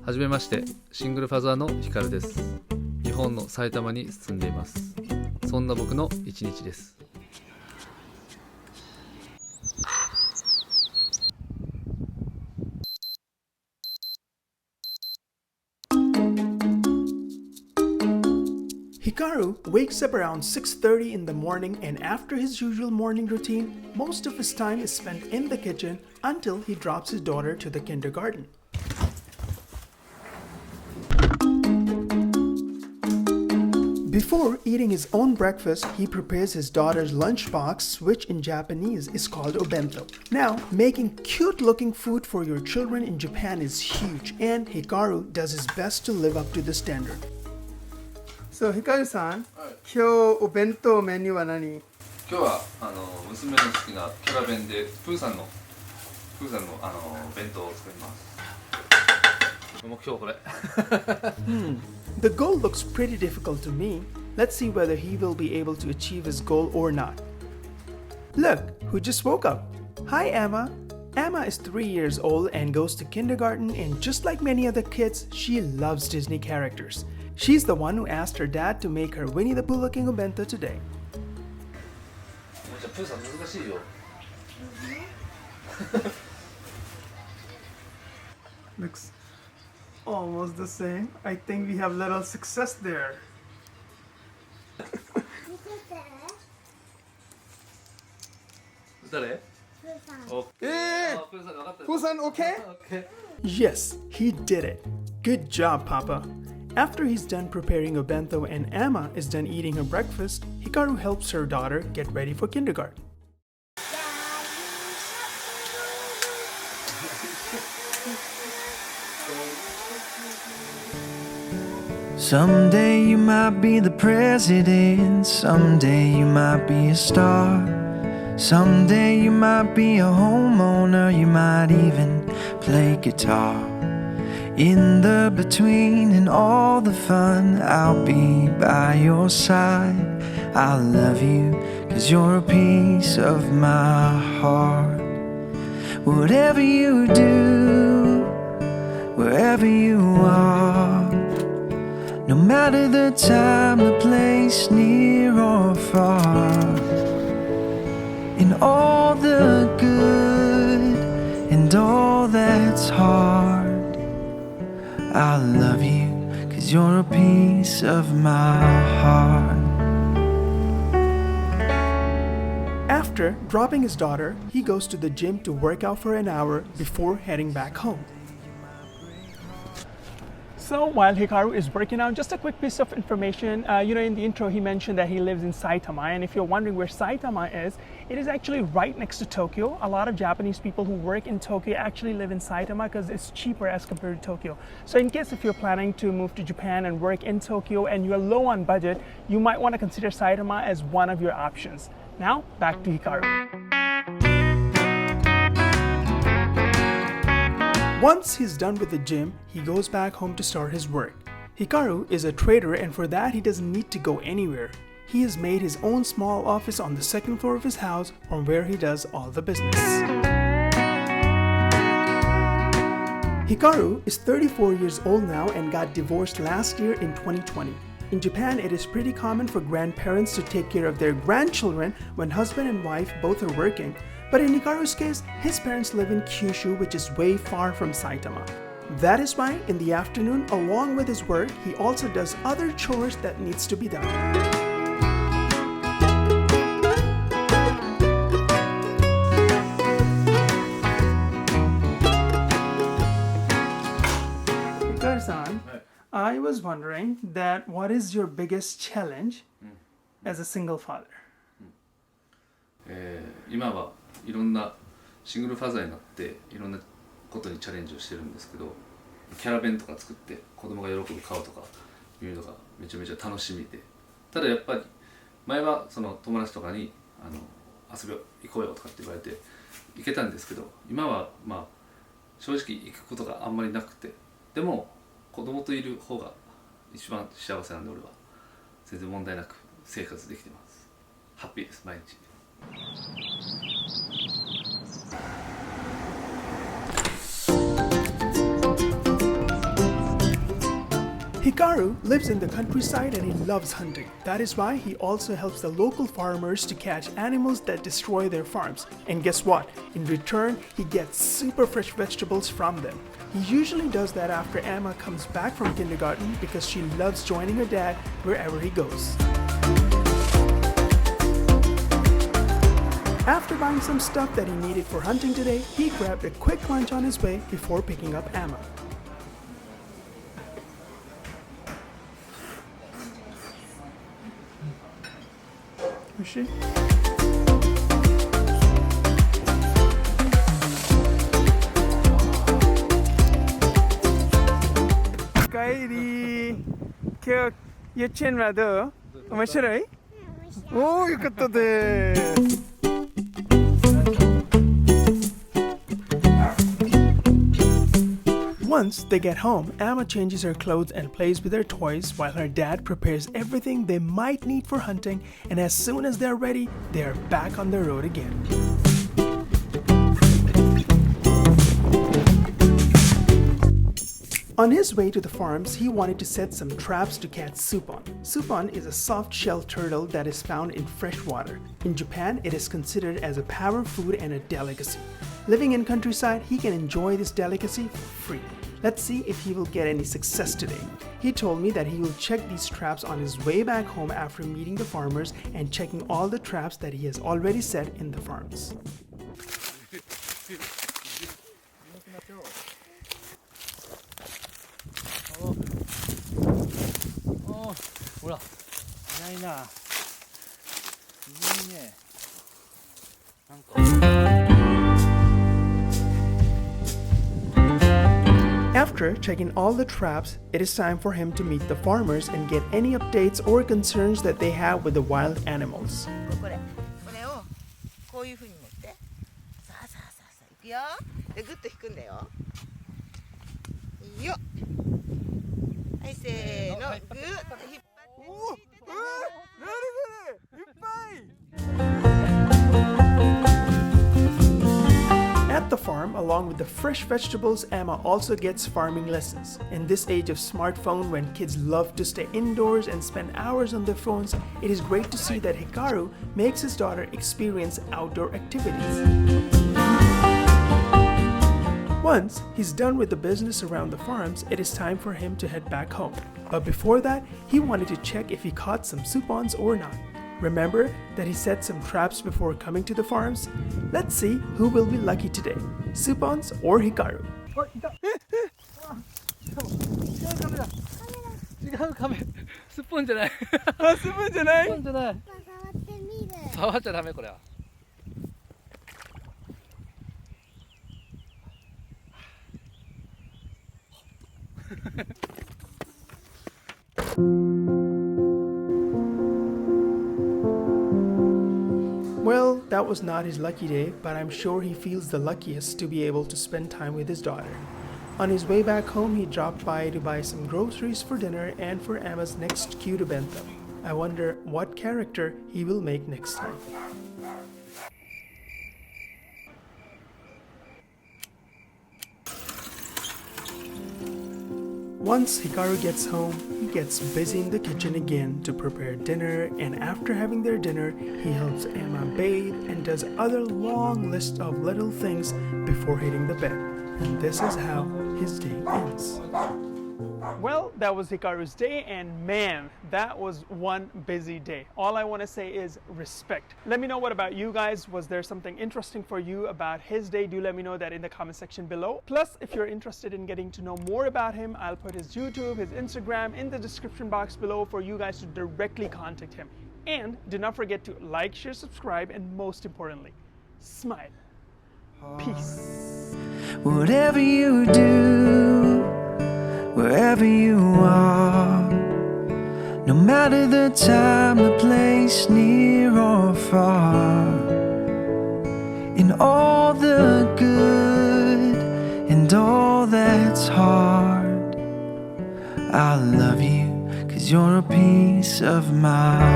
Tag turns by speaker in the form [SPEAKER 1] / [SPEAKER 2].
[SPEAKER 1] はじめまして、シングルファザーのヒカルです。日本の埼玉に住んでいます。そんな僕の一日です。
[SPEAKER 2] Hikaru wakes up around 6:30 in the morning, and after his usual morning routine, most of his time is spent in the kitchen until he drops his daughter to the kindergarten. Before eating his own breakfast, he prepares his daughter's lunchbox, which in Japanese is called obento. Now, making cute-looking food for your children in Japan is huge, and Hikaru does his best to live up to the standard. So, Hikaru-san, 今日お弁当メニューは何？
[SPEAKER 1] 今日は娘の好きなキャラ弁でプーさんの弁当を作ります。目標これ。
[SPEAKER 2] The goal looks pretty difficult to me. Let's see whether he will be able to achieve his goal or not. Look, who just woke up? Hi, Emma. Emma is 3 years old and goes to kindergarten, and just like many other kids, she loves Disney characters. She's the one who asked her dad to make her Winnie the Pooh looking obento today. Looks almost the same. I think we have little success there. Pooh-san, okay? Yes, he did it. Good job, Papa. After he's done preparing obento and Emma is done eating her breakfast, Hikaru helps her daughter get ready for kindergarten.
[SPEAKER 3] Someday you might be the president, someday you might be a star, someday you might be a homeowner, you might even play guitar. In the between and all the fun, I'll be by your side. I'll love you, 'cause you're a piece of my heart. Whatever you do, wherever you are, no matter the time, the place, near or far, in all the good and all that's hard, I love you, 'cause you're a piece of my heart.
[SPEAKER 2] After dropping his daughter, he goes to the gym to work out for an hour before heading back home. So while Hikaru is working out, just a quick piece of information. In the intro he mentioned that he lives in Saitama, and if you're wondering where Saitama is, it is actually right next to Tokyo. A lot of Japanese people who work in Tokyo actually live in Saitama because it's cheaper as compared to Tokyo. So in case if you're planning to move to Japan and work in Tokyo and you're low on budget, you might want to consider Saitama as one of your options. Now, back to Hikaru. Once he's done with the gym, he goes back home to start his work. Hikaru is a trader, and for that he doesn't need to go anywhere. He has made his own small office on the second floor of his house, from where he does all the business. Hikaru is 34 years old now and got divorced last year in 2020. In Japan, it is pretty common for grandparents to take care of their grandchildren when husband and wife both are working. But in Hikaru's case, his parents live in Kyushu, which is way far from Saitama. That is why in the afternoon, along with his work, he also does other chores that needs to be done. Hikaru-san, I was wondering that what is your biggest challenge as a single father?
[SPEAKER 1] 今はいろんなシングルファザーになっていろんなことにチャレンジをしてるんですけど、キャラ弁とか作って子供が喜ぶ顔とかいうのがめちゃめちゃ楽しみで、ただやっぱり前はその友達とかに遊び行こうよとかって言われて行けたんですけど、今は正直行くことがあんまりなくて、でも子供といる方が一番幸せなんで、俺は全然問題なく生活できてます。ハッピーです、毎日。
[SPEAKER 2] Hikaru lives in the countryside and he loves hunting. That is why he also helps the local farmers to catch animals that destroy their farms. And guess what? In return, he gets super fresh vegetables from them. He usually does that after Emma comes back from kindergarten because she loves joining her dad wherever he goes. After buying some stuff that he needed for hunting today, he grabbed a quick lunch on his way before picking up Emma. Is she? Kairi, 今日幼稚園はどう？面白い？おー、よかったです。Once they get home, Emma changes her clothes and plays with her toys while her dad prepares everything they might need for hunting, and as soon as they're ready, they are back on the road again. On his way to the farms, he wanted to set some traps to catch supon. Supon is a soft-shelled turtle that is found in fresh water. In Japan, it is considered as a power food and a delicacy. Living in countryside, he can enjoy this delicacy for free. Let's see if he will get any success today. He told me that he will check these traps on his way back home after meeting the farmers and checking all the traps that he has already set in the farms.
[SPEAKER 4] 뭐야? いないな。いないね。なんか。
[SPEAKER 2] After checking all the traps, it is time for him to meet the farmers and get any updates or concerns that they have with the wild animals.
[SPEAKER 5] これをこういう風に持って、さあさあさあさあいくよ。でグッと引くんだよ。よっ。はいせーの、グッと引っ張って。おお、なにこれ、いっぱい。
[SPEAKER 2] At the farm, along with the fresh vegetables, Emma also gets farming lessons. In this age of smartphone, when kids love to stay indoors and spend hours on their phones, it is great to see that Hikaru makes his daughter experience outdoor activities. Once he's done with the business around the farms, it is time for him to head back home. But before that, he wanted to check if he caught some supons or not. Remember that he set some traps before coming to the farms? Let's see who will be lucky today, supons or Hikaru.
[SPEAKER 4] 違うカメラ。スプーンじゃない。
[SPEAKER 2] あ、スプーンじゃない？
[SPEAKER 4] スプーンじゃない。触っちゃダメこれは。
[SPEAKER 2] Well, that was not his lucky day, but I'm sure he feels the luckiest to be able to spend time with his daughter. On his way back home, he dropped by to buy some groceries for dinner and for Emma's next cute bento. I wonder what character he will make next time. Once Hikaru gets home, he gets busy in the kitchen again to prepare dinner, and after having their dinner, he helps Emma bathe and does other long list of little things before hitting the bed. And this is how his day ends. Well, that was Hikaru's day, and man, that was one busy day. All I want to say is respect. Let me know what about you guys. Was there something interesting for you about his day? Do let me know that in the comment section below. Plus, if you're interested in getting to know more about him, I'll put his YouTube, his Instagram in the description box below for you guys to directly contact him. And do not forget to like, share, subscribe, and most importantly, smile. Peace.
[SPEAKER 3] Whatever you do, wherever you are, no matter the time, the place, near or far, in all the good and all that's hard, I love you 'cause you're a piece of my